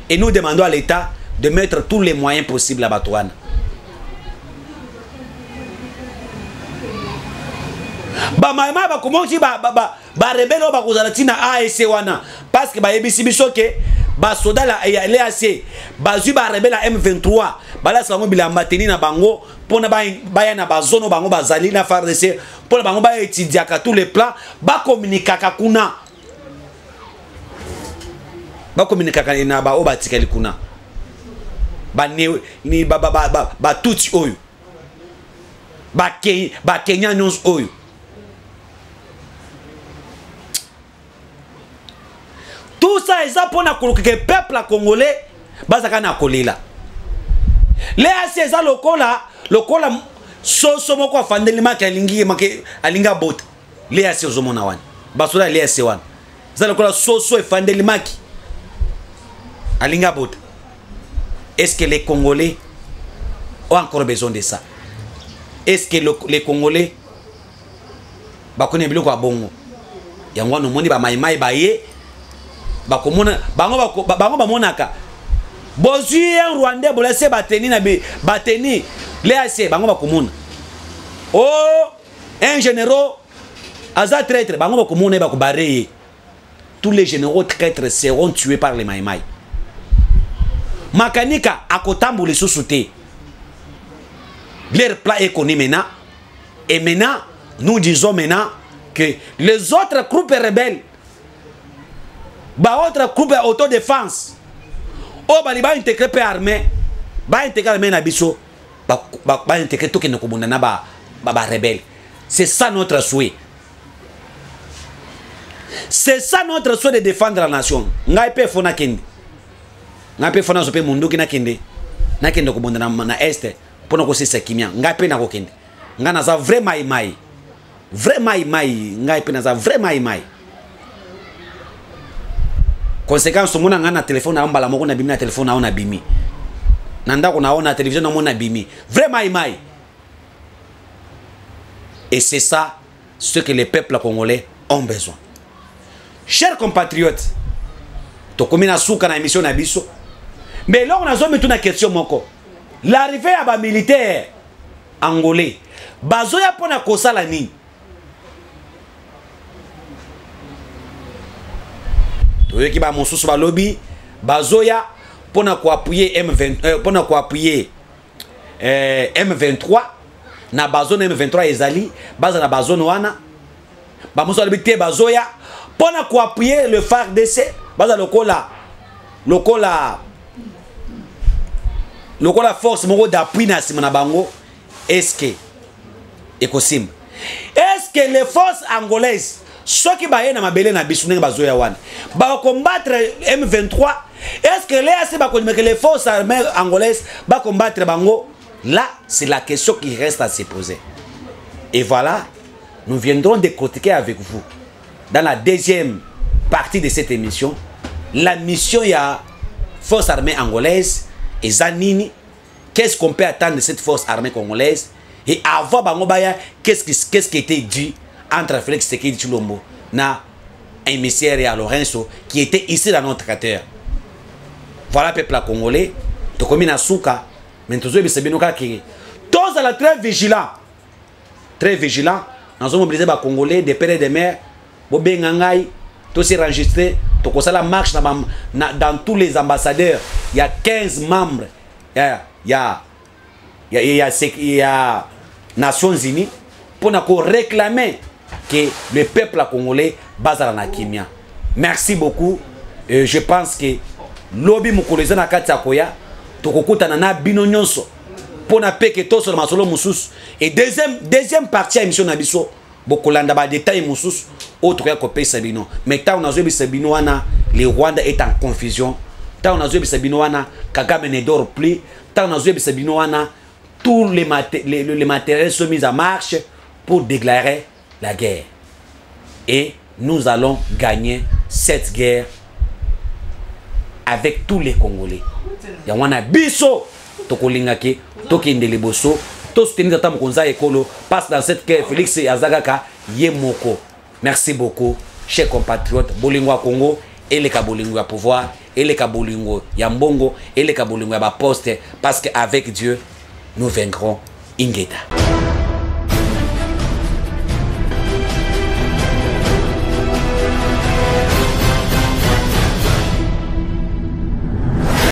A: et nous demandons à l'État de mettre tous les moyens possibles à Batouane. Mai Mai comment tu rebelle parce que soda la LAC bazu ba rebelle M23 bala sango bilamba teni na bango pona baya na bazono bango bazali na FARDC pona bango ba étudiaka tous les plans ba communiquaka kuna na ba obatikali kuna ba ni ba tuti oyo ba Kenya news oyo. Tout ça est pour que le peuple congolais bazaka na kolela. l'EAC eza lokola soso moko afandeli maki alinga bota l'EAC ozomona wana basoda l'EAC wana eza lokola soso efandeli maki alinga bota. Est-ce que les Congolais ont encore besoin de ça? Est-ce que les Congolais bakone biloko abongo yango no moni ba maimai baye bakomona bango bamonaka bozui un Rwandais bolese bateni na bateni l'EAC bango bakomona oh un généraux aza traître bango bakomona bakobare. Tous les généraux traîtres seront tués par les maimai. Makanika akotambu les sous-soutés. Leur plat est connu maintenant. Et maintenant, nous disons maintenant que les autres groupes rebelles, autres groupes autodéfense, bali ba intégrer pe armée, ba intégrer armée na biso, ba intégrer tout que nous komona ba rebelle. C'est ça notre souhait. C'est ça notre souhait de défendre la nation. Ngai pe fona kendi. Ngape fona zope mundu kina kende nakende ko bonda na este pona ko sesa kimia ngape na ko kende ngana za vrai mai ngape na za vrai mai conséquence mona ngana téléphone na mbala moko na bimi na téléphone na ona bimi nanda ko naona télévision na mona bimi vrai mai. Et c'est ça ce que les peuples congolais ont besoin. Chers compatriotes, to komina suka na émission na biso. Mais là, on a besoin de question moko. L'arrivée à des militaires angolais, bazoya pona kosala nini? Toyoki ba mosusu ba lobby, bazoya pona ko appuyer M23 na bazone M23 ezali, baza na bazone wana. Ba mosusu lobby te bazoya pona ko appuyer le FARDC, baza lokola force moko d'appui na sima na bango. Est-ce que ekosim? Est-ce que les forces angolaises soki baye na mabele na bisu ndenge bazoya wana ba combattre M23? Est-ce que les forces armées angolaises ba combattre bango? Là, c'est la question qui reste à se poser. Et voilà, nous viendrons décortiquer avec vous dans la deuxième partie de cette émission la mission ya force armée angolaise et Zanini. Qu'est-ce qu'on peut attendre de cette force armée congolaise? Et avant Bangobaya, qu'est-ce qui était dit entre Félix Tshisekedi Tshilombo na émissaire et à Lorenzo qui était ici dans notre terre? Voilà peuple congolais. Tokomina souka, mais tous les sebinoka qui tous à la très vigilant. Très vigilant. Nous avons mobilisé les Congolais, des pères et des mères, Bobengangai, tous ces enregistrés. Donc, ça la marche dans tous les ambassadeurs. Il y a 15 membres. Il y a Nations Unies pour nous réclamer que le peuple congolais base à la Kimia. Merci beaucoup. Je pense que lobby mukoleza na kati akoya tokokuta na bino nyonso pour na peke to sur masolo mususu. Et deuxième partie à émission na biso bokolanda ba détail mususu autre ya kopé sabino. Mais tant on a joué sabino wana le Rwanda est en confusion. Tant on a joué sabino wana Kagame ne dort plus. Tant on a joué sabino wana tous les matériels sont mis en marche pour déclarer la guerre. Et nous allons gagner cette guerre avec tous les Congolais. Yawana biso tokolingaki tokendele boso to soutenir tata mokonza ekolo passe dans cette guerre Félix Azagaka yemoko. Merci beaucoup chers compatriotes bolingo Congo et les kabolingo ya pouvoir et les kabolingo ya mbongo et les kabolingo ya ba poste parce qu'avec Dieu nous vaincrons Ingeta.